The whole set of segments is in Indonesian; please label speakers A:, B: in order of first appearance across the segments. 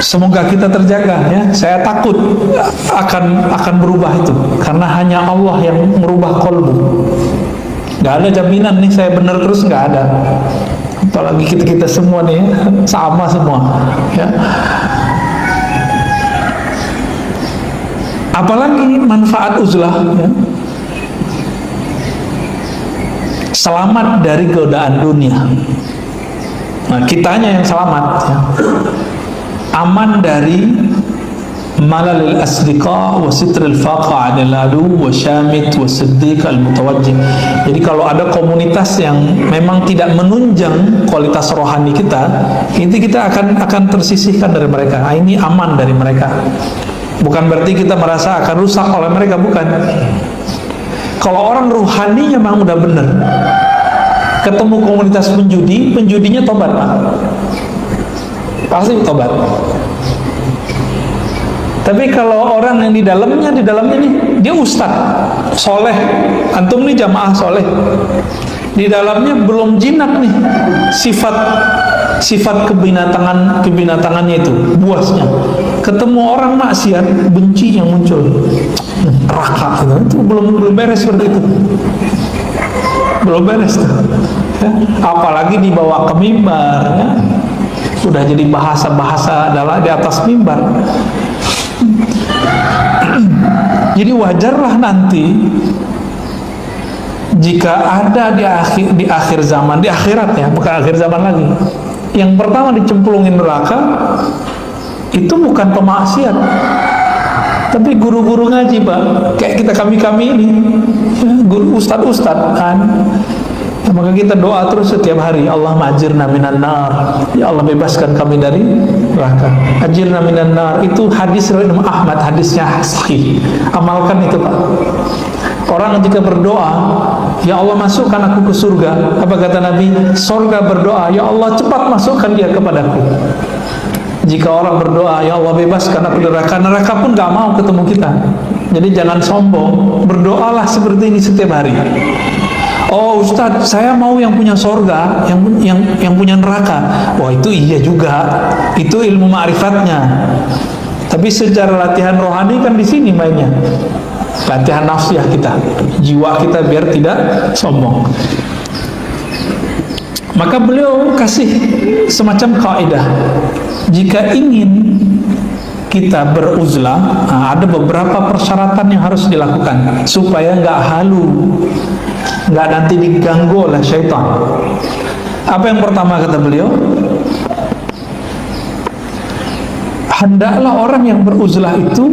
A: Semoga kita terjaga ya. Saya takut akan berubah itu, karena hanya Allah yang merubah kolbu. Gak ada jaminan nih saya benar terus, gak ada. Apalagi kita semua nih sama semua ya. Apalagi manfaat uzlah ya. Selamat dari godaan dunia. Nah, kitanya yang selamat ya. Aman dari malalil asdiqa wa sitril faqa 'anil adu wa syamit wa siddiq al mutawajjih. Jadi kalau ada komunitas yang memang tidak menunjang kualitas rohani kita, itu kita akan tersisihkan dari mereka. Nah, ini aman dari mereka. Bukan berarti kita merasa akan rusak oleh mereka, bukan. Kalau orang ruhaninya memang udah benar, ketemu komunitas penjudi, penjudinya tobat, Pak. Pasti tobat. Tapi kalau orang yang di dalamnya nih, dia ustadz soleh, antum nih jamaah soleh, di dalamnya belum jinak nih sifat kebinatangannya itu, buasnya. Ketemu orang maksiat, benci yang muncul, neraka itu belum beres seperti itu, belum beres tuh. Ya. Apalagi dibawa ke mimbar, ya. Sudah jadi bahasa-bahasa adalah di atas mimbar. Jadi wajarlah nanti jika ada di akhir zaman, di akhirat ya, bukan akhir zaman lagi, yang pertama dicemplungin neraka itu bukan pemaksiat, tapi guru-guru ngaji, Pak. Kayak kami ini ya, guru ustad-ustad kan. Maka kita doa terus setiap hari, Allahumma ajirna minan nar, ya Allah bebaskan kami dari neraka. Ajirna minan nar itu hadis riwayat Imam Ahmad, hadisnya sahih. Amalkan itu, Pak. Orang jika berdoa, ya Allah masukkan aku ke surga, apa kata Nabi? Surga berdoa, ya Allah cepat masukkan dia kepadaku. Jika orang berdoa, ya Allah bebaskan aku dari neraka, neraka pun gak mau ketemu kita. Jadi jangan sombong, berdoalah seperti ini setiap hari. Oh Ustadz, saya mau yang punya sorga, yang punya neraka. Wah itu iya juga, itu ilmu ma'rifatnya. Tapi secara latihan rohani kan di sini mainnya, latihan nafsiyah kita, jiwa kita biar tidak sombong. Maka beliau kasih semacam kaidah, jika ingin kita beruzlah, ada beberapa persyaratan yang harus dilakukan supaya nggak halu, nggak nanti diganggu oleh syaitan. Apa yang pertama kata beliau? Hendaklah orang yang beruzlah itu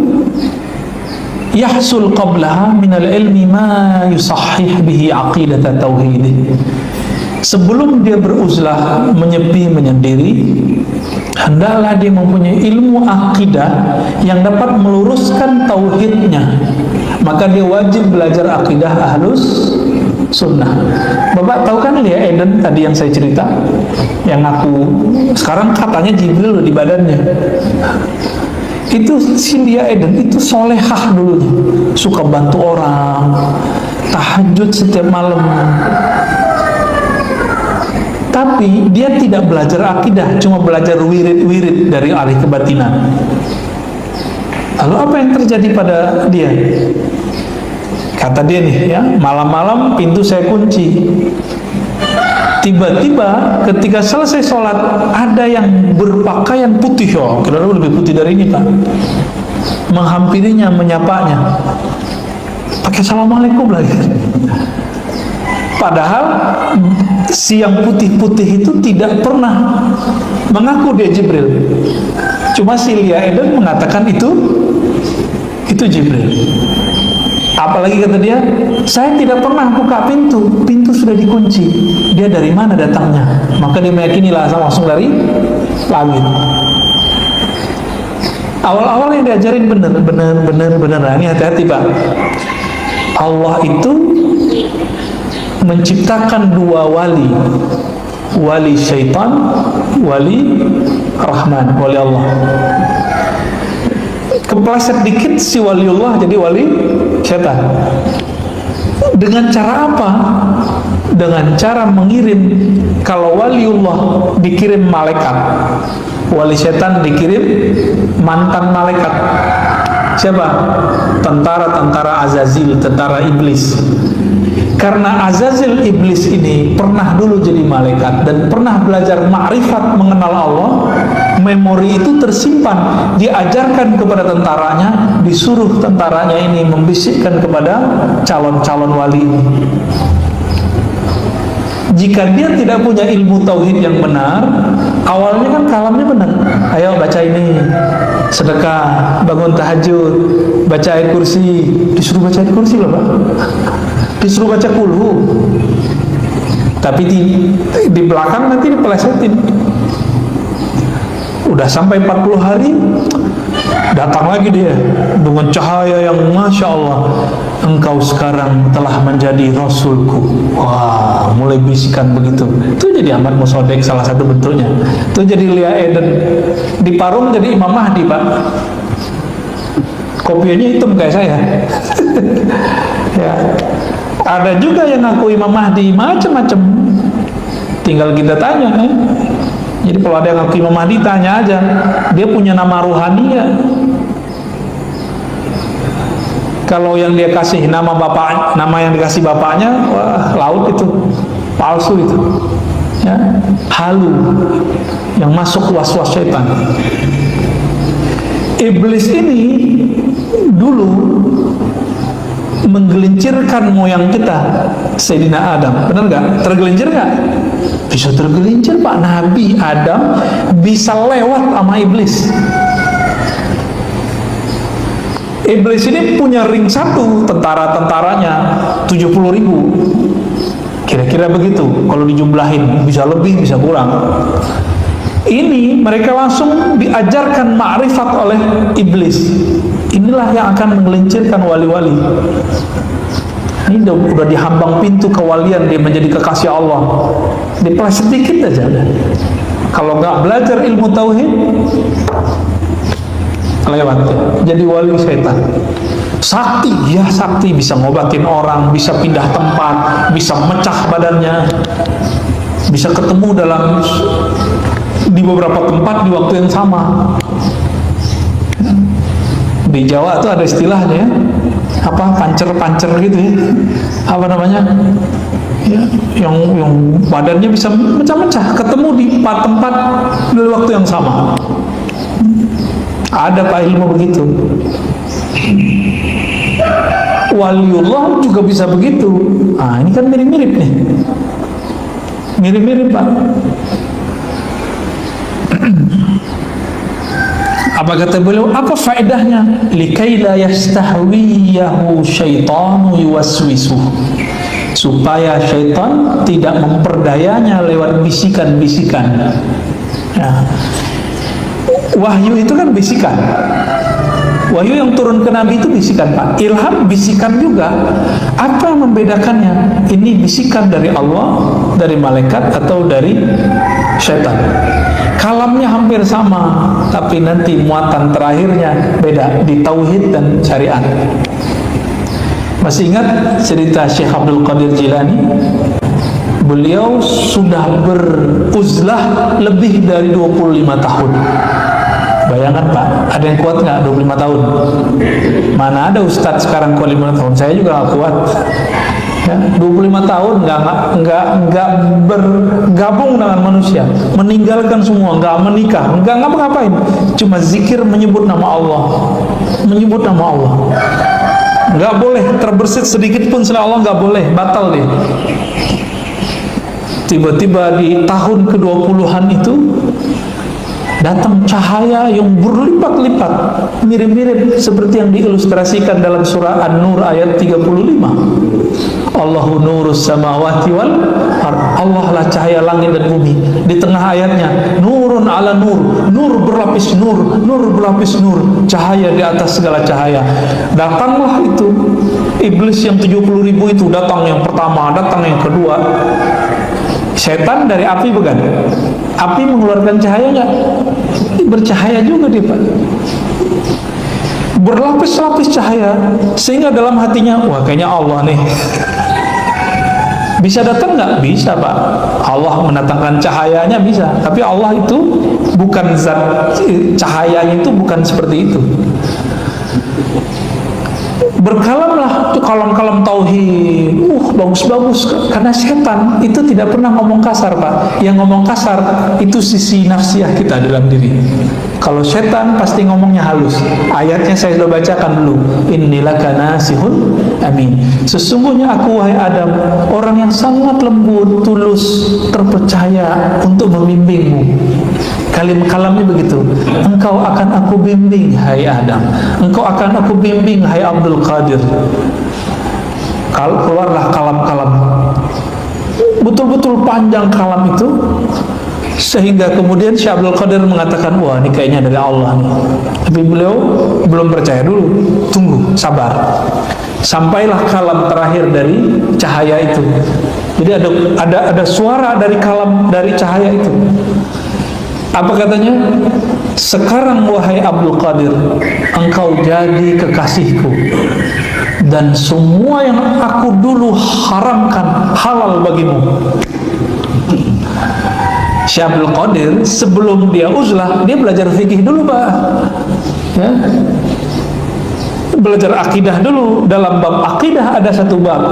A: yahsul qablaha minal ilmi ma yusahhih bihi aqidat tauhid. Sebelum dia beruzlah, menyepi, menyendiri, hendaklah dia mempunyai ilmu akidah yang dapat meluruskan tauhidnya. Maka dia wajib belajar akidah ahlus sunnah. Bapak tahu kan Lia Eden tadi yang saya cerita, yang aku sekarang katanya Jibril di badannya. Itu si Lia Eden itu solehah dulunya, suka bantu orang, tahajud setiap malam. Tapi dia tidak belajar akidah, cuma belajar wirid-wirid dari ahli kebatinan. Lalu apa yang terjadi pada dia? Kata dia nih ya, malam-malam pintu saya kunci. Tiba-tiba ketika selesai sholat, ada yang berpakaian putih, oh kira-kira lebih putih dari ini Pak, menghampirinya, menyapanya, pakai assalamualaikum lagi. Padahal si yang putih-putih itu tidak pernah mengaku dia Jibril. Cuma si Lia Eden mengatakan itu Jibril. Apalagi kata dia, saya tidak pernah buka pintu sudah dikunci. Dia dari mana datangnya? Maka dia meyakini langsung dari langit. Awal-awal yang diajarin benar. Ini hati-hati Pak. Allah itu menciptakan dua wali syaitan, wali Rahman, wali Allah. Kepleset dikit si waliullah jadi wali syaitan. Dengan cara apa? Dengan cara mengirim. Kalau waliullah dikirim malaikat, wali setan dikirim mantan malaikat. Siapa? Tentara-tentara Azazil, tentara iblis. Karena Azazil iblis ini pernah dulu jadi malaikat dan pernah belajar ma'rifat mengenal Allah, memori itu tersimpan, diajarkan kepada tentaranya, disuruh tentaranya ini membisikkan kepada calon-calon wali ini. Jika dia tidak punya ilmu tauhid yang benar, awalnya kan kalamnya benar. Ayo baca ini, sedekah, bangun tahajud, baca ayat kursi. Disuruh baca ayat kursi loh Pak, disuruh baca kulhu. Tapi di belakang nanti dipelesetin. Udah sampai 40 hari, datang lagi dia dengan cahaya yang Masya Allah, engkau sekarang telah menjadi Rasulku. Wah, mulai bisikan begitu. Itu jadi Ahmad Musodek salah satu bentuknya. Itu jadi Lia Eden. Di Parung jadi Imam Mahdi Pak. Kopiannya hitam kayak saya. Ya. Ada juga yang ngaku Imam Mahdi, macam-macam. Tinggal kita tanya Jadi kalau ada yang ngaku Imam Mahdi, tanya aja. Dia punya nama ruhani ya. Kalau yang dia kasih nama bapak, nama yang dikasih bapaknya, wah laut itu, palsu itu. Ya, halu yang masuk was-was syaitan. Iblis ini dulu menggelincirkan moyang kita, Sayyidina Adam. Benar nggak? Tergelincir nggak? Bisa tergelincir Pak. Nabi Adam bisa lewat sama iblis. Iblis ini punya ring satu, tentara-tentaranya 70.000. Kira-kira begitu. Kalau dijumlahin, bisa lebih, bisa kurang. Ini mereka langsung diajarkan ma'rifat oleh iblis. Inilah yang akan menggelincirkan wali-wali. Ini udah dihambang pintu kewalian, dia menjadi kekasih Allah. Dipeleset sedikit aja. Kalau nggak belajar ilmu tauhid, lewat. Jadi wali setan. Sakti, ya sakti, bisa ngobatin orang, bisa pindah tempat, bisa mecah badannya, bisa ketemu di beberapa tempat di waktu yang sama. Di Jawa itu ada istilahnya, apa, pancer-pancer gitu ya, apa namanya ya, yang badannya bisa mecah-mecah, ketemu di tempat di waktu yang sama. Ada Pak ilmu begitu. Waliullah juga bisa begitu. Nah ini kan mirip-mirip nih, mirip-mirip Pak. Apa kata beliau? Apa faedahnya? Likai la yastahwiyahu syaitanu yuwaswisu, supaya syaitan tidak memperdayanya lewat bisikan-bisikan. Ya. Wahyu itu kan bisikan. Wahyu yang turun ke Nabi itu bisikan Pak. Ilham bisikan juga. Apa yang membedakannya? Ini bisikan dari Allah, dari malaikat, atau dari syaitan? Kalamnya hampir sama, tapi nanti muatan terakhirnya beda di tauhid dan syariat. Masih ingat cerita Syekh Abdul Qadir Jilani? Beliau sudah beruzlah lebih dari 25 tahun. Bayangkan Pak, ada yang kuat nggak 25 tahun? Mana ada ustadz sekarang kuat 5 tahun? Saya juga nggak kuat. Ya, 25 tahun nggak bergabung dengan manusia, meninggalkan semua, nggak menikah, nggak ngapa-ngapain, cuma zikir, menyebut nama Allah, menyebut nama Allah. Nggak boleh terbersit sedikit pun selain Allah, nggak boleh, batal deh. Tiba-tiba di tahun ke-20-an itu datang cahaya yang berlipat-lipat, mirip-mirip seperti yang diilustrasikan dalam surah An-Nur ayat 35. Allahu nurus samawati wal ard. Allah lah cahaya langit dan bumi. Di tengah ayatnya, nurun ala nur, nur berlapis nur, nur berlapis nur, cahaya di atas segala cahaya. Datanglah itu iblis yang 70.000 itu, datang yang pertama, datang yang kedua. Setan dari api bukan? Api mengeluarkan cahaya nggak? Bercahaya juga dia Pak. Berlapis-lapis cahaya, sehingga dalam hatinya, wah kayaknya Allah nih. Bisa datang nggak? Bisa, Pak. Allah mendatangkan cahayanya bisa, tapi Allah itu bukan zat, cahayanya itu bukan seperti itu. Berkalamlah kalam-kalam tauhid, bagus-bagus, karena setan itu tidak pernah ngomong kasar, Pak. Yang ngomong kasar itu sisi nafsiyah kita dalam diri. Kalau setan pasti ngomongnya halus. Ayatnya saya sudah bacakan dulu. Innilaka nasihun amin. Sesungguhnya aku, wahai Adam, orang yang sangat lembut, tulus, terpercaya untuk membimbingmu. Kalamnya begitu. Engkau akan aku bimbing, hai Adam. Engkau akan aku bimbing, hai Abdul Qadir. Keluarlah kalam-kalam. Betul-betul panjang kalam itu, sehingga kemudian Syekh Abdul Qadir mengatakan, wah ini kayaknya dari Allah nih. Tapi beliau belum percaya dulu. Tunggu, sabar. Sampailah kalam terakhir dari cahaya itu. Jadi ada suara dari kalam, dari cahaya itu. Apa katanya? Sekarang wahai Abdul Qadir, engkau jadi kekasihku, dan semua yang aku dulu haramkan halal bagimu. Syekh Abdul Qadir sebelum dia uzlah, dia belajar fikih dulu, Pak. Ya. Belajar akidah dulu. Dalam bab akidah ada satu bab.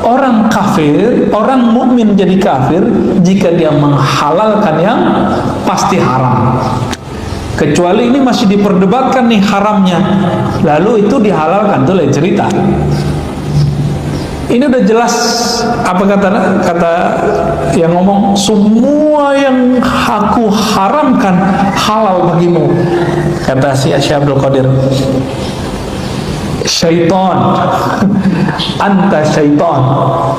A: Orang kafir, orang mukmin jadi kafir jika dia menghalalkan yang pasti haram. Kecuali ini masih diperdebatkan nih haramnya, lalu itu dihalalkan, itu lain cerita. Ini udah jelas apa kata yang ngomong, semua yang aku haramkan halal bagimu, kata si Syekh Abdul Qadir. Syaitan, anta syaitan,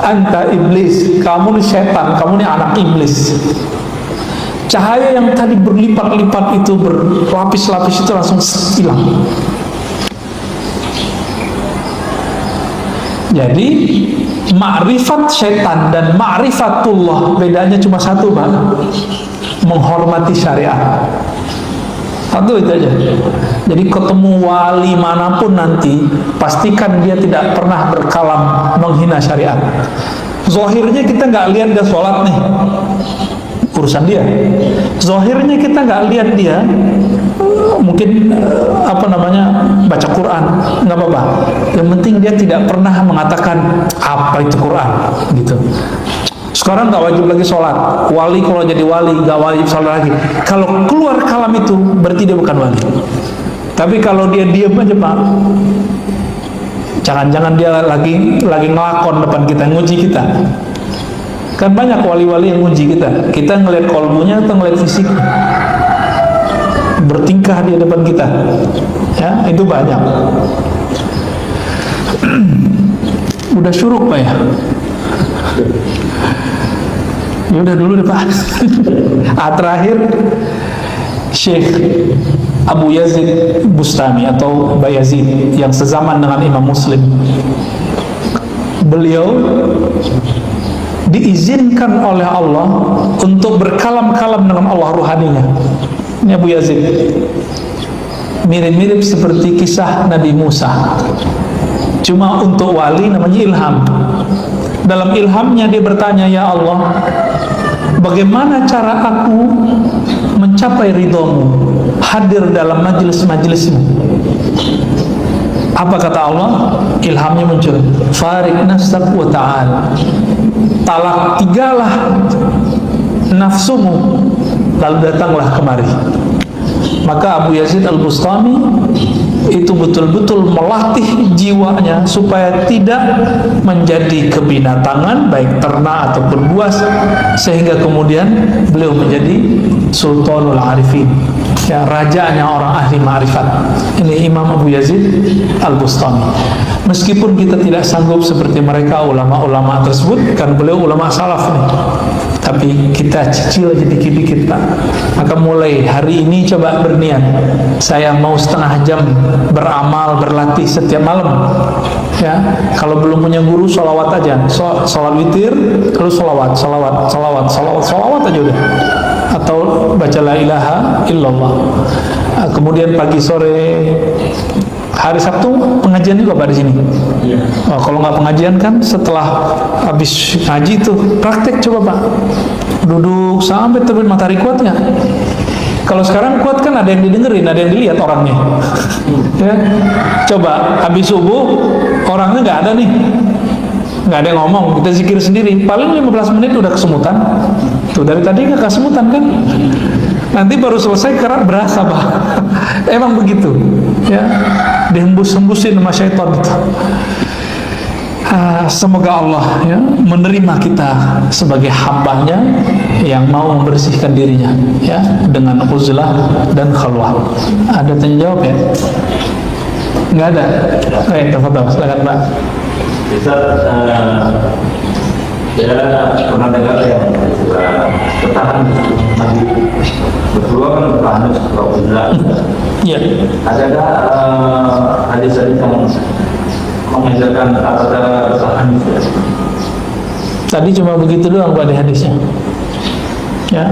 A: anta iblis, kamu ni setan, kamu ni anak iblis. Cahaya yang tadi berlipat-lipat itu, berlapis-lapis itu langsung hilang. Jadi ma'rifat syaitan dan ma'rifatullah bedanya cuma satu, Pak. Menghormati syariat. Satu itu aja. Jadi ketemu wali manapun nanti, pastikan dia tidak pernah berkalam menghina syariat. Zahirnya kita nggak lihat dia sholat nih, urusan dia. Zahirnya kita nggak lihat dia, mungkin baca Quran, nggak apa-apa. Yang penting dia tidak pernah mengatakan apa itu Quran, gitu. Sekarang nggak wajib lagi sholat. Wali kalau jadi wali nggak wajib sholat lagi. Kalau keluar kalam itu berarti dia bukan wali. Tapi kalau dia diam aja, Pak, jangan-jangan dia lagi ngelakon depan kita, nguji kita. Kan banyak wali-wali yang nguji kita. Kita ngelihat kolbunya atau ngelihat fisik, bertingkah di depan kita, ya itu banyak. Udah syuruk, Pak, ya? Ya udah dulu deh, Pak. Terakhir Syekh Abu Yazid Bustami atau Bayazid yang sezaman dengan Imam Muslim. Beliau diizinkan oleh Allah untuk berkalam-kalam dengan Allah ruhaninya. Ini Abu Yazid. Mirip-mirip seperti kisah Nabi Musa. Cuma untuk wali namanya ilham. Dalam ilhamnya dia bertanya, ya Allah, bagaimana cara aku mencapai ridhomu, hadir dalam majelis-majelismu? Apa kata Allah? Ilhamnya muncul, farik nafsak wa ta'al, talak tigalah nafsumu, lalu datanglah kemari. Maka Abu Yazid Al-Bustami itu betul-betul melatih jiwanya supaya tidak menjadi kebinatangan, baik ternak ataupun buas, sehingga kemudian beliau menjadi Sultanul Arifin, ya, rajanya orang ahli ma'rifat. Ini Imam Abu Yazid Al-Bustami. Meskipun kita tidak sanggup seperti mereka ulama-ulama tersebut, kan beliau ulama salaf nih, tapi kita cicil aja dikit-dikit, Pak. Maka mulai hari ini coba berniat, saya mau setengah jam beramal, berlatih setiap malam, ya. Kalau belum punya guru, sholawat aja, sholat witir, lalu sholawat aja udah. Atau baca la ilaha illallah. Kemudian pagi sore hari Sabtu pengajian juga Pak di sini. Kalau nggak pengajian kan setelah habis ngaji itu praktek coba Pak. Duduk sampai terbit matahari, kuat nggak? Kalau sekarang kuat kan, ada yang didengerin, ada yang dilihat orangnya. Ya. Coba habis subuh orangnya nggak ada nih, nggak ada yang ngomong, kita zikir sendiri, paling 15 menit udah kesemutan. Tuh dari tadi nggak kesemutan kan? Nanti baru selesai karena berasa Pak. Emang begitu, ya, dihembus-hembusin sama syaitan itu. Semoga Allah ya menerima kita sebagai hambanya yang mau membersihkan dirinya ya dengan uzlah dan khalwah. Ada tanya jawab ya? Nggak ada? Oke, tafadhol, silakan Pak.
B: Bisa saya pernah dengar yang juga bertahan nanti berdua kan bertahan setelah uzlah.
A: Iya.
B: Adakah hadis-hadis yang mengajarkan kata bertahan itu?
A: Tadi cuma begitu doang Pak di hadisnya. Ya,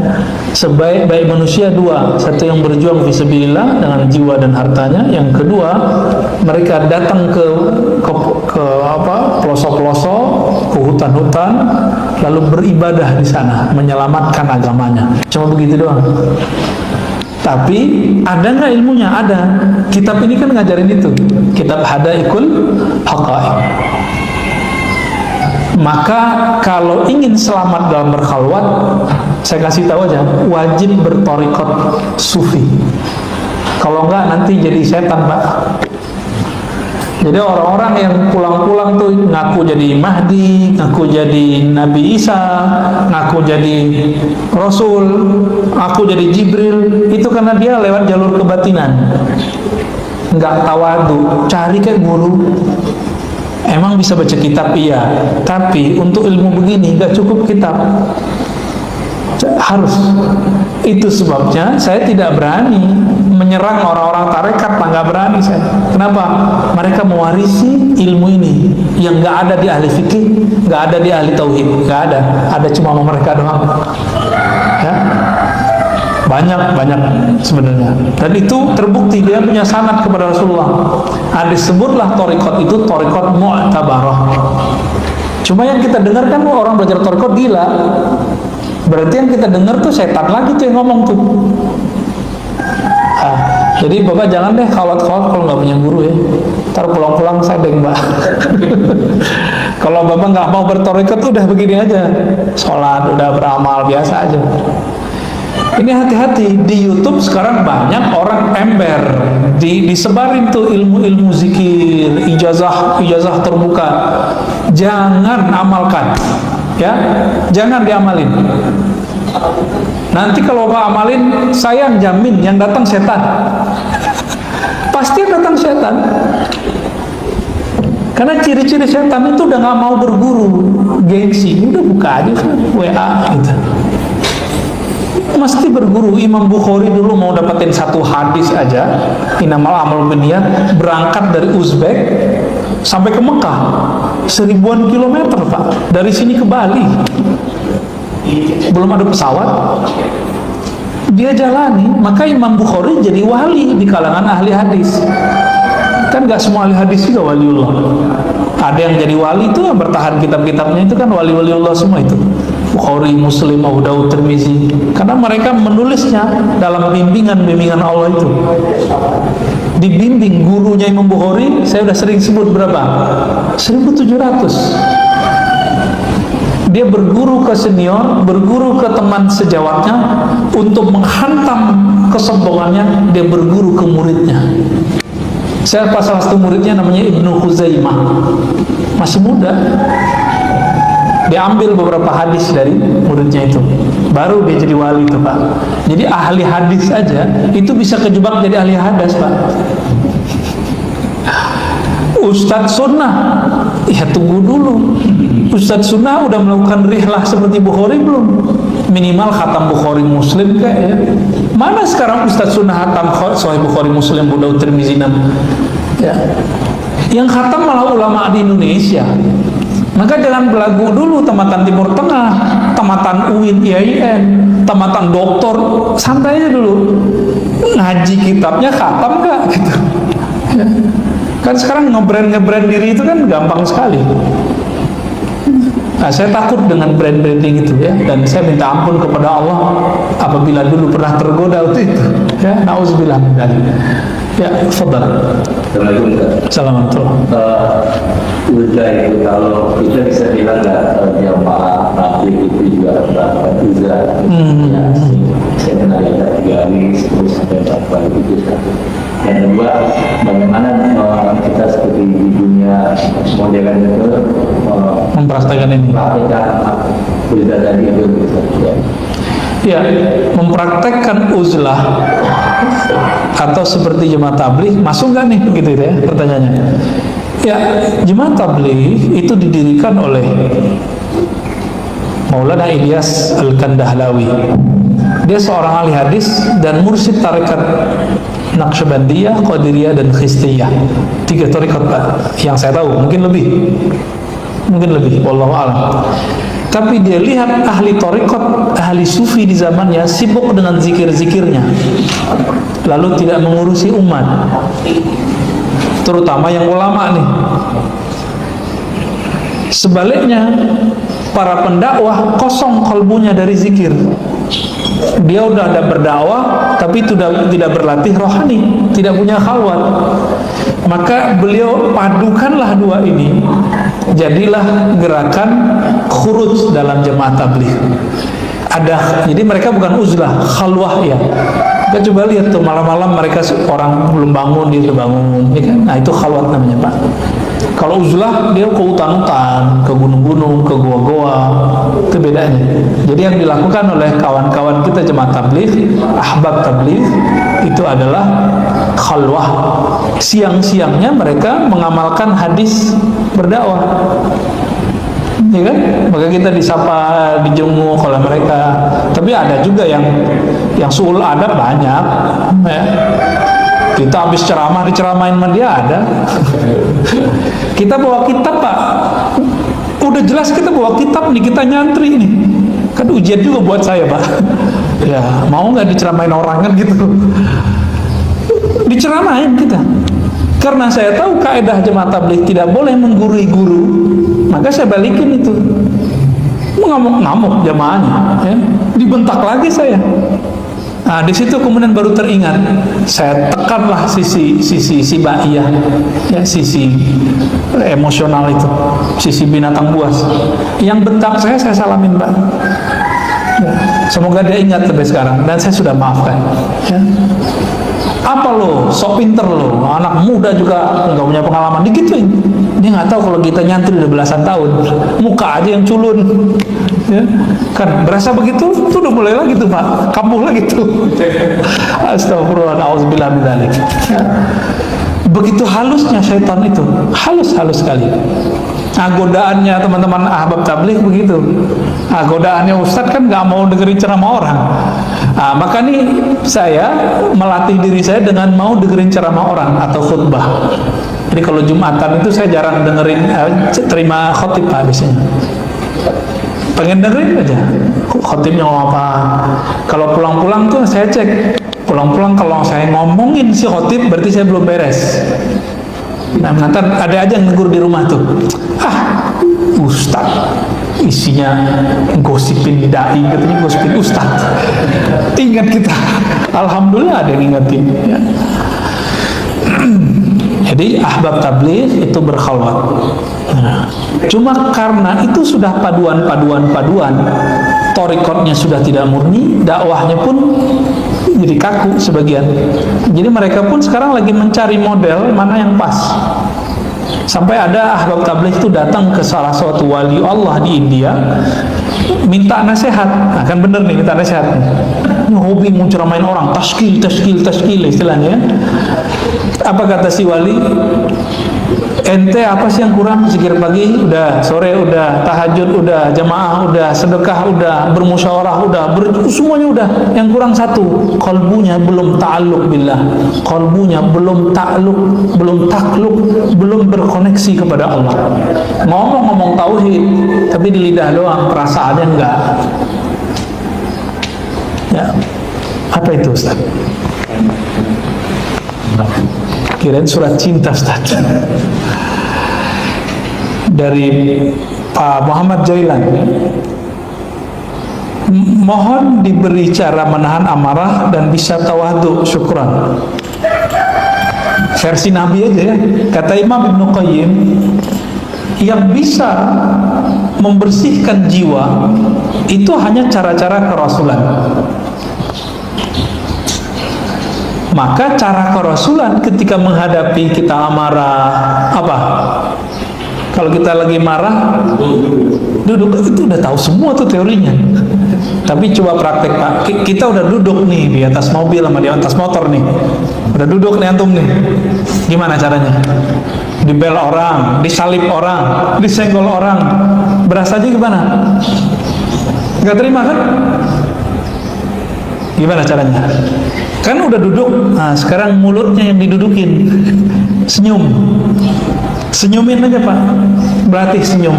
A: sebaik-baik manusia dua, satu yang berjuang fisabilillah dengan jiwa dan hartanya, yang kedua mereka datang ke pelosok-pelosok, ke hutan-hutan, lalu beribadah di sana, menyelamatkan agamanya. Cuma begitu doang. Tapi ada nggak ilmunya? Ada. Kitab ini kan ngajarin itu. Kitab Hadaikul Haqaiq. Maka kalau ingin selamat dalam berkhalwat, saya kasih tahu aja, wajib bertorikot sufi. Kalau enggak nanti jadi setan Pak. Jadi orang-orang yang pulang-pulang tuh ngaku jadi Mahdi, ngaku jadi Nabi Isa, ngaku jadi Rasul, ngaku jadi Jibril, itu karena dia lewat jalur kebatinan. Enggak tawadu, cari kayak guru. Emang bisa baca kitab, iya, tapi untuk ilmu begini nggak cukup kitab, harus. Itu sebabnya saya tidak berani menyerang orang-orang tarekat, nggak berani saya. Kenapa? Mereka mewarisi ilmu ini yang nggak ada di ahli fikih, nggak ada di ahli tauhid, nggak ada cuma mereka doang. Ya. Banyak sebenarnya, dan itu terbukti dia punya sanad kepada Rasulullah. Disebutlah torikot itu torikot mu'tabarah. Cuma yang kita dengar kan orang belajar torikot gila, berarti yang kita dengar tuh setan lagi tuh yang ngomong tuh. Jadi Bapak jangan deh khawat-khawat kalau nggak punya guru ya. Ntar pulang-pulang saya Mbak. Kalau Bapak nggak mau bertorikot udah begini aja, sholat udah beramal biasa aja. Ini hati-hati, di YouTube sekarang banyak orang ember, disebarin tuh ilmu-ilmu zikir, ijazah terbuka. Jangan amalkan, ya, jangan diamalin. Nanti kalau Bapak amalin, saya jamin yang datang setan. Pasti yang datang setan. Karena ciri-ciri setan itu udah nggak mau berguru, gengsi, udah buka aja WA gitu. Mesti berguru. Imam Bukhari dulu mau dapetin satu hadis aja, inamal amal binniyat, berangkat dari Uzbek sampai ke Mekah, 1000-an kilometer Pak, dari sini ke Bali, belum ada pesawat, dia jalani. Maka Imam Bukhari jadi wali di kalangan ahli hadis. Kan gak semua ahli hadis juga waliullah. Ada yang jadi wali itu yang bertahan kitab-kitabnya itu kan wali-waliullah semua itu. Bukhari, Muslim, Abu Dawud, Tirmizi, karena mereka menulisnya dalam bimbingan Allah itu. Dibimbing gurunya Imam Bukhari, saya udah sering sebut berapa? 1700. Dia berguru ke senior, berguru ke teman sejawatnya, untuk menghantam kesombongannya, dia berguru ke muridnya. Saya pas salah satu muridnya namanya Ibnu Khuzaimah, masih muda. Dia ambil beberapa hadis dari muridnya itu, baru dia jadi wali itu Pak. Jadi ahli hadis aja itu bisa kejebak jadi ahli hadis Pak. Ustadz sunnah, ya tunggu dulu. Ustadz sunnah udah melakukan rihlah seperti Bukhari belum? Minimal khatam Bukhari Muslim kayak ya. Mana sekarang Ustadz sunnah khatam Sahih Bukhari Muslim, Abu Dawud, Tirmizi ya. Yang khatam malah ulama di Indonesia. Maka jangan belagu dulu tamatan Timur Tengah, tamatan UIN, IAIN, tamatan doktor, santai aja dulu. Ngaji kitabnya khatam nggak gitu. Ya. Kan sekarang nge-brand diri itu kan gampang sekali. Nah, saya takut dengan branding itu ya, dan saya minta ampun kepada Allah apabila dulu pernah tergoda untuk itu. Ya, nauzubillah min dzalik. Ya, fadhal. Assalamualaikum.
B: Udah itu kalau kita bisa bilang nggak jamaah tabligh itu juga uzlah. Ya, saya kenal ada 3 hari, 10 sampai 4 kali itu satu. Yang kedua, bagaimana kita seperti di dunia modern itu
A: mempraktekkan ini.
B: Uzlah tadi itu
A: ya, mempraktekkan uzlah atau seperti jemaah tabligh masuk nggak nih gitu ya pertanyaannya. Ya, jemaah tabligh itu didirikan oleh Maulana Ilyas Al-Kandahlawi. Dia seorang ahli hadis dan mursyid tarekat Naqsyabandiyah, Qadiriyah, dan Khistiyah. 3 tarekat yang saya tahu, mungkin lebih, wallahu a'lam. Tapi dia lihat ahli tarekat, ahli sufi di zamannya sibuk dengan zikir-zikirnya, lalu tidak mengurusi umat, terutama yang ulama nih. Sebaliknya, para pendakwah kosong kalbunya dari zikir. Dia udah ada berdakwah, tapi tidak berlatih rohani, tidak punya khalwat. Maka beliau padukanlah 2 ini, jadilah gerakan khuruj dalam jemaah tabligh. Jadi mereka bukan uzlah, khalwah ya. Kita coba lihat tuh malam-malam mereka orang belum bangun, dia sudah bangun, ya kan? Nah itu khalwat namanya Pak. Kalau uzlah dia ke hutan-hutan, ke gunung-gunung, ke goa-goa, itu bedanya. Jadi yang dilakukan oleh kawan-kawan kita jemaah tabligh, ahbab tabligh, itu adalah khalwah. Siang-siangnya mereka mengamalkan hadis berdakwah, ya kan? Maka kita disapa, dijenguk oleh mereka. Tapi ada juga yang suul adab banyak ya. Kita habis ceramah diceramain sama dia ada. Kita bawa kitab Pak, udah jelas kita bawa kitab nih, kita nyantri nih, kan ujian juga buat saya Pak. Ya mau nggak diceramain orang kan gitu, diceramain kita. Karena saya tahu kaidah jemaah tabligh tidak boleh menggurui guru, maka saya balikin itu. Ngamuk-ngamuk jamaahnya, ya. Dibentak lagi saya. Nah, di situ kemudian baru teringat, saya tekanlah sisi baiyah, ya, sisi emosional itu, sisi binatang buas. Yang bentak saya salamin Pak. Ya, semoga dia ingat sampai sekarang, dan saya sudah maafkan. Ya. Apa lo, sok pinter lo, anak muda juga nggak punya pengalaman, digituin. Dia nggak tahu kalau kita nyantri udah belasan tahun, muka aja yang culun, ya kan berasa begitu, tuh udah mulai lagi tuh Pak, kambuh lagi tuh. Astagfirullah, auzubillah min dzalik. Ya. Begitu halusnya syaitan itu, halus sekali. Nah, godaannya teman-teman ahbab tabligh begitu. Nah, godaannya Ustadz kan nggak mau dengerin ceramah orang. Nah, maka nih saya melatih diri saya dengan mau dengerin ceramah orang atau khutbah. Jadi kalau Jumatan itu saya jarang dengerin, terima khotib Pak biasanya. Pengen dengerin aja khotibnya ngomong apa. Kalau pulang-pulang tuh saya cek. Pulang-pulang kalau saya ngomongin si khotib berarti saya belum beres. Nah, nanti ada aja yang negur di rumah tuh. Ustaz isinya gosipin dai, katanya gosipin ustaz. Ingat kita. Alhamdulillah ada yang ingetin. Ya. Jadi ahbab tabligh itu berkhalwat. Nah, cuma karena itu sudah paduan, thariqatnya sudah tidak murni, dakwahnya pun jadi kaku sebagian. Jadi mereka pun sekarang lagi mencari model mana yang pas. Sampai ada ahbab tabligh itu datang ke salah suatu wali Allah di India, minta nasihat. Nah, kan bener nih, minta nasihat. Ini hobi mau ceramain orang, tashkil istilahnya. Apa kata si wali? Ente apa sih yang kurang? Zikir pagi udah, sore udah, tahajud udah, jamaah udah, sedekah udah, bermusyawarah udah, semuanya udah. Yang kurang satu, qalbunya belum ta'alluq billah, qalbunya belum ta'alluq, belum takluk, belum berkoneksi kepada Allah. Ngomong tauhid, tapi di lidah doang, perasaannya enggak. Ya, apa itu Ustaz? Kirain surat cinta Ustaz. Dari Pak Muhammad Jailan. Mohon diberi cara menahan amarah dan bisa tawadhu, syukran. Versi Nabi aja ya. Kata Imam Ibnu Qayyim, yang bisa membersihkan jiwa itu hanya cara-cara kerasulan. Maka cara kerasulan ketika menghadapi kita amarah apa? Kalau kita lagi marah, duduk, itu udah tahu semua tuh teorinya. Tapi coba praktek Pak, kita udah duduk nih di atas mobil sama di atas motor nih, udah duduk nih antum nih, gimana caranya? Dibel orang, disalip orang, disenggol orang, berasa aja gimana? Gak terima kan? Gimana caranya? Kan udah duduk, nah sekarang mulutnya yang didudukin, senyum. Senyumin aja Pak, berarti senyum.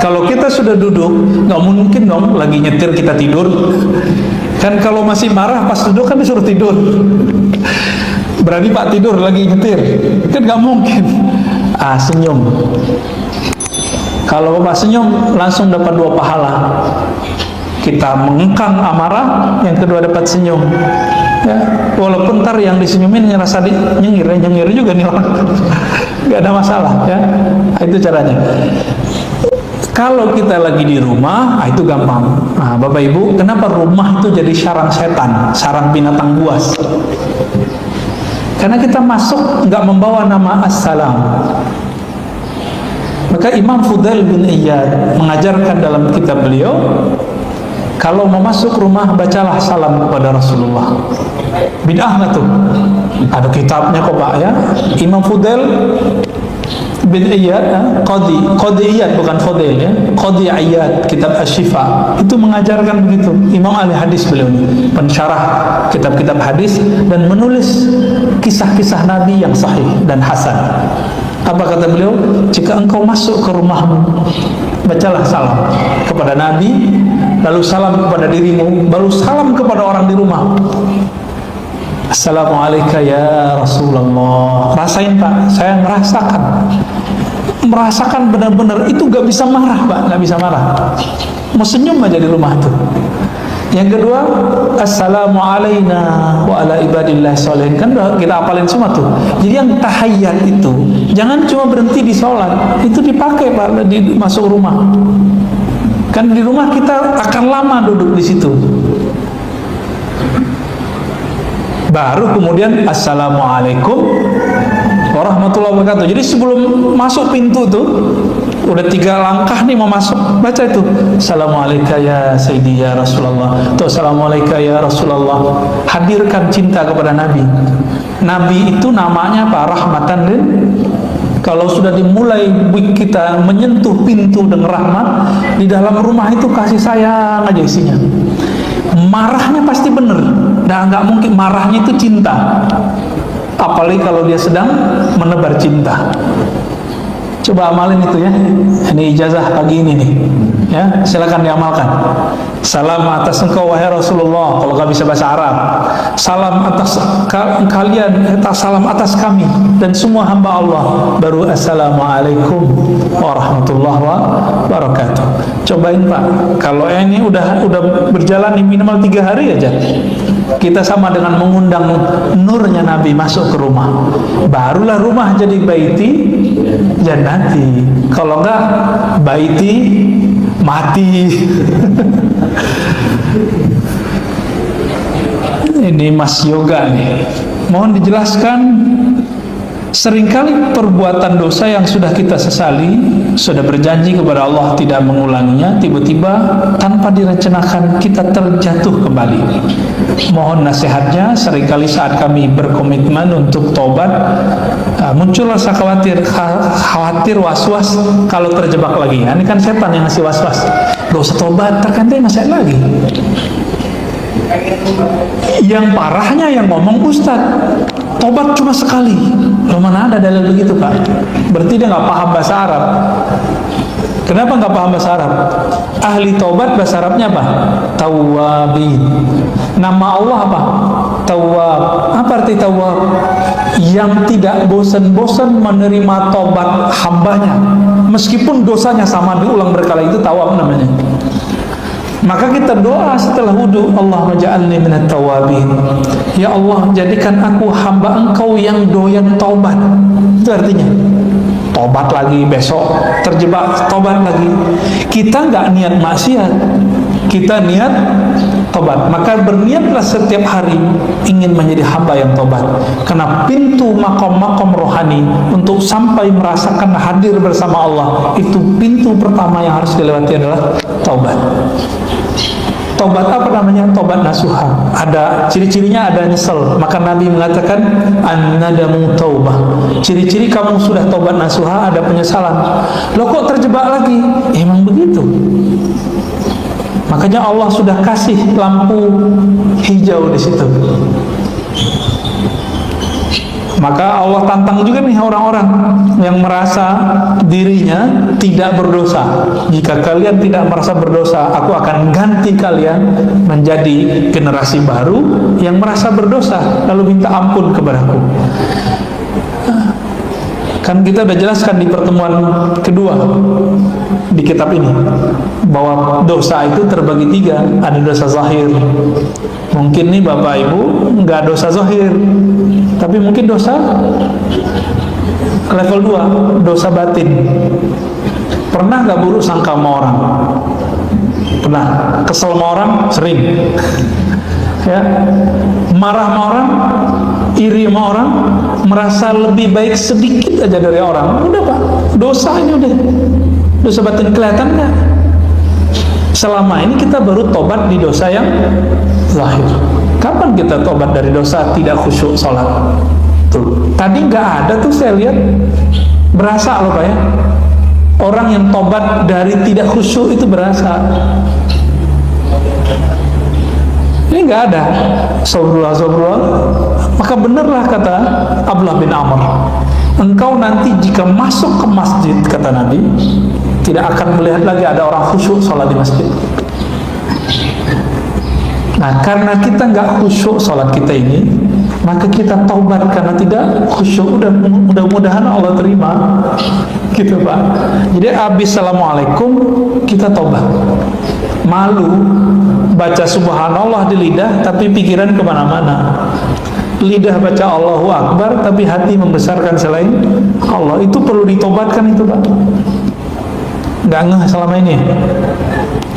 A: Kalau kita sudah duduk, nggak mungkin dong lagi nyetir kita tidur. Kan kalau masih marah pas duduk kan disuruh tidur. Berani Pak tidur lagi nyetir, kan nggak mungkin. Senyum. Kalau Bapak senyum langsung dapat 2 pahala. Kita mengengkang amarah, yang kedua dapat senyum. Ya, walaupun ntar yang disenyumin ngerasa nyengir juga nih orang. Gak ada masalah ya. Itu caranya. Kalau kita lagi di rumah, itu gampang. Nah, Bapak Ibu, kenapa rumah itu jadi sarang setan, sarang binatang buas? Karena kita masuk nggak membawa nama assalam. Maka Imam Fudail bin Iyad mengajarkan dalam kitab beliau, kalau mau masuk rumah bacalah salam kepada Rasulullah. Bid'ah nggak tuh? Ada kitabnya kok Pak ya. Imam Fudail bin Iyad, Qadi Iyad bukan Fudail ya. Qadi Iyad, kitab Asy-Syifa itu mengajarkan begitu. Imam ahli hadis beliau, pensyarah kitab-kitab hadis dan menulis kisah-kisah Nabi yang sahih dan hasan. Apa kata beliau? Jika engkau masuk ke rumahmu, bacalah salam kepada Nabi, lalu salam kepada dirimu, baru salam kepada orang di rumah. Assalamualaikum ya Rasulullah. Rasain Pak, saya merasakan benar-benar itu gak bisa marah Pak, gak bisa marah. Mau senyum aja di rumah tuh. Yang kedua, Assalamualaikum wa ala ibadillah sholihin. Kan kita hafalin semua tuh. Jadi yang tahayyat itu jangan cuma berhenti di sholat, itu dipakai Pak di masuk rumah. Kan di rumah kita akan lama duduk di situ. Baru kemudian Assalamualaikum warahmatullahi wabarakatuh. Jadi sebelum masuk pintu tuh udah 3 langkah nih mau masuk, baca itu Assalamualaikum ya Sayyidi ya Rasulullah, atau Assalamualaikum ya Rasulullah. Hadirkan cinta kepada Nabi. Nabi itu namanya apa? Rahmatan lil. Kalau sudah dimulai kita menyentuh pintu dengan rahmat, di dalam rumah itu kasih sayang aja isinya. Marahnya pasti bener, dan nggak mungkin marahnya itu cinta. Apalagi kalau dia sedang menebar cinta. Coba amalin itu ya. Ini ijazah pagi ini nih. Ya, silakan diamalkan. Salam atas engkau wahai Rasulullah, kalau nggak bisa bahasa Arab. Salam atas kalian, salam atas kami dan semua hamba Allah. Baru Assalamualaikum warahmatullahi wabarakatuh. Cobain Pak. Kalau ini udah berjalan minimal 3 hari aja. Kita sama dengan mengundang nurnya Nabi masuk ke rumah. Barulah rumah jadi baiti jannati. Kalau enggak baiti mati. Ini Mas Yoga nih. Mohon dijelaskan, seringkali perbuatan dosa yang sudah kita sesali, sudah berjanji kepada Allah tidak mengulanginya, tiba-tiba tanpa direncanakan kita terjatuh kembali. Mohon nasihatnya. Seringkali saat kami berkomitmen untuk tobat, muncul rasa khawatir was-was kalau terjebak lagi. Ini kan setan yang ngasih was-was. Gak usah tobat, tergantung masih lagi. Yang parahnya yang ngomong Ustadz, tobat cuma sekali. Loh, mana ada dalil begitu Pak? Berarti dia nggak paham bahasa Arab. Kenapa nggak paham bahasa Arab? Ahli taubat bahasa Arabnya apa? Tawwabin. Nama Allah apa? Tawwab. Apa arti tawwab? Yang tidak bosan-bosan menerima taubat hambanya, meskipun dosanya sama diulang berkali, itu tawwab namanya. Maka kita doa setelah wudu, Allahumma ja'alni minat tawabin. Ya Allah, jadikan aku hamba Engkau yang doyan taubat. Itu artinya tobat lagi, besok terjebak tobat lagi. Kita nggak niat maksiat, kita niat tobat. Maka berniatlah setiap hari ingin menjadi hamba yang tobat. Karena pintu makom-makom rohani untuk sampai merasakan hadir bersama Allah, itu pintu pertama yang harus dilewati adalah taubat. Taubat apa namanya? Taubat nasuha. Ada ciri-cirinya, ada nyesel. Maka Nabi mengatakan an-nadamu taubah. Ciri-ciri kamu sudah taubat nasuha, ada penyesalan. Loh kok terjebak lagi? Emang begitu. Makanya Allah sudah kasih lampu hijau di situ. Maka Allah tantang juga nih orang-orang yang merasa dirinya tidak berdosa. Jika kalian tidak merasa berdosa, aku akan ganti kalian menjadi generasi baru yang merasa berdosa, lalu minta ampun kepadaku. Kan kita udah jelaskan di pertemuan kedua di kitab ini bahwa dosa itu terbagi tiga. Ada dosa zahir. Mungkin nih Bapak Ibu nggak dosa zahir, tapi mungkin dosa level 2, dosa batin. Pernah nggak buruk sangka sama orang? Pernah. Kesel sama orang? Sering. Ya, marah sama orang, iri sama orang, merasa lebih baik sedikit aja dari orang, udah Pak, dosa ini udah, dosa batin kelihatan nggak? Selama ini kita baru tobat di dosa yang zahir. Kapan kita tobat dari dosa tidak khusyuk sholat? Tuh, tadi nggak ada tuh, saya lihat berasa loh Pak ya. Orang yang tobat dari tidak khusyuk itu berasa. Ini nggak ada. Sobrullah. Maka benarlah kata Abdullah bin Amr, engkau nanti jika masuk ke masjid, kata Nabi, tidak akan melihat lagi ada orang khusyuk sholat di masjid. Nah, karena kita nggak khusyuk sholat kita ini, maka kita taubat karena tidak khusyuk. Mudah-mudahan Allah terima, gitu Pak. Jadi abis assalamualaikum kita taubat. Malu baca subhanallah di lidah, tapi pikiran kemana-mana. Lidah baca Allahu Akbar, tapi hati membesarkan selain Allah. Itu perlu ditobatkan itu Pak. Nggak ngeh selama ini.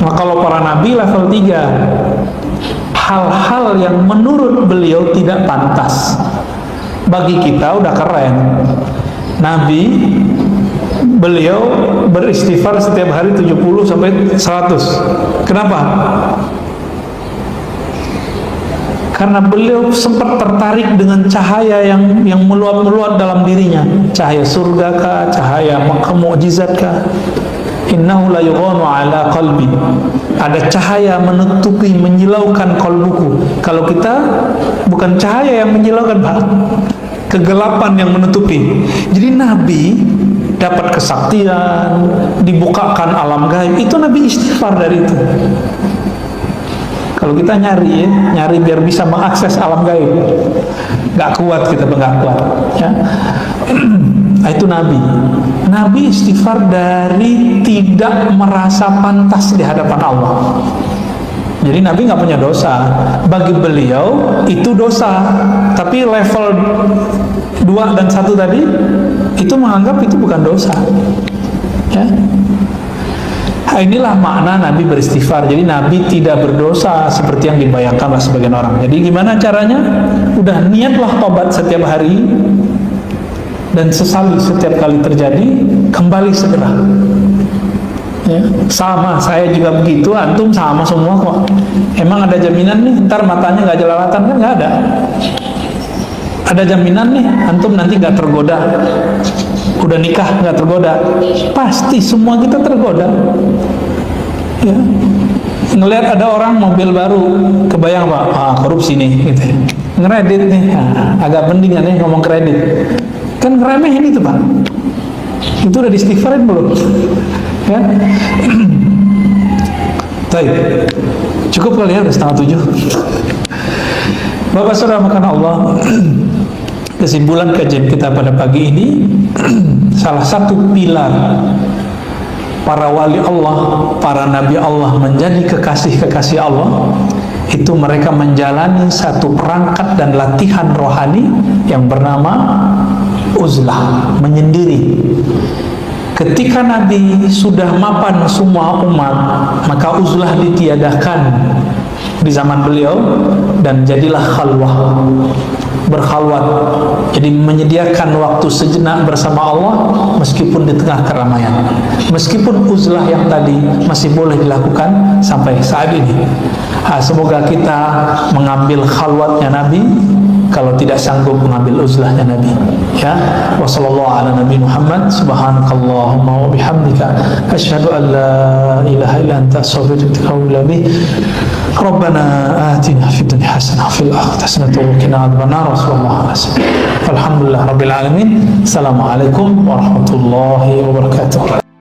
A: Nah, kalau para nabi level 3, hal-hal yang menurut beliau tidak pantas, bagi kita udah keren. Nabi, beliau beristighfar setiap hari 70 sampai 100. Kenapa? Karena beliau sempat tertarik dengan cahaya yang meluap-meluap dalam dirinya. Cahaya surga kah? Cahaya mukjizat kah? Innahu la yughanu ala qalbi. Ada cahaya menutupi, menyilaukan kalbuku. Kalau kita bukan cahaya yang menyilaukan Pak, kegelapan yang menutupi. Jadi Nabi dapat kesaktian, dibukakan alam gaib, itu Nabi istighfar dari itu. Kalau kita nyari biar bisa mengakses alam gaib, nggak kuat kita, nggak kuat. Ya. Nah, itu Nabi istighfar dari tidak merasa pantas di hadapan Allah. Jadi Nabi nggak punya dosa. Bagi beliau itu dosa, tapi level 2 dan 1 tadi itu menganggap itu bukan dosa. Ya. Nah, inilah makna Nabi beristighfar. Jadi Nabi tidak berdosa seperti yang dibayangkanlah sebagian orang. Jadi gimana caranya? Udah niatlah tobat setiap hari, dan sesali setiap kali terjadi, kembali segera. Ya, sama, saya juga begitu, antum sama semua kok. Emang ada jaminan nih ntar matanya nggak jelalatan? Kan nggak ada. Ada jaminan nih antum nanti nggak tergoda, udah nikah nggak tergoda? Pasti semua kita tergoda. Ya, ngelihat ada orang mobil baru, kebayang Pak, korupsi nih, gitu. Ngeredit nih, agak penting nih ngomong kredit. Kan ngeremehin itu Pak. Itu udah diistighfarin belum? Ya, Ya. Baik. Cukup kali ya, udah 6:30. Bapak Saudara makan Allah, kesimpulan kajian kita pada pagi ini, salah satu pilar para wali Allah, para nabi Allah menjadi kekasih-kekasih Allah, itu mereka menjalani satu perangkat dan latihan rohani yang bernama uzlah, menyendiri. Ketika Nabi sudah mapan semua umat, maka uzlah ditiadakan di zaman beliau dan jadilah khalwah, berkhalwat. Jadi menyediakan waktu sejenak bersama Allah meskipun di tengah keramaian. Meskipun uzlah yang tadi masih boleh dilakukan sampai saat ini. Semoga kita mengambil khalwatnya Nabi kalau tidak sanggup mengambil uzlahnya Nabi. Ya, wassallallahu ala nabi Muhammad, subhanakallahumma wa bihamdika, asyhadu an la ilaha illa anta, astaghfiruka wa atubu ilaik. Rabbana atina fid dunya hasanah wa fil akhirati hasanah wa qina adzabannar. Alhamdulillah rabbil alamin. Assalamualaikum warahmatullahi wabarakatuh.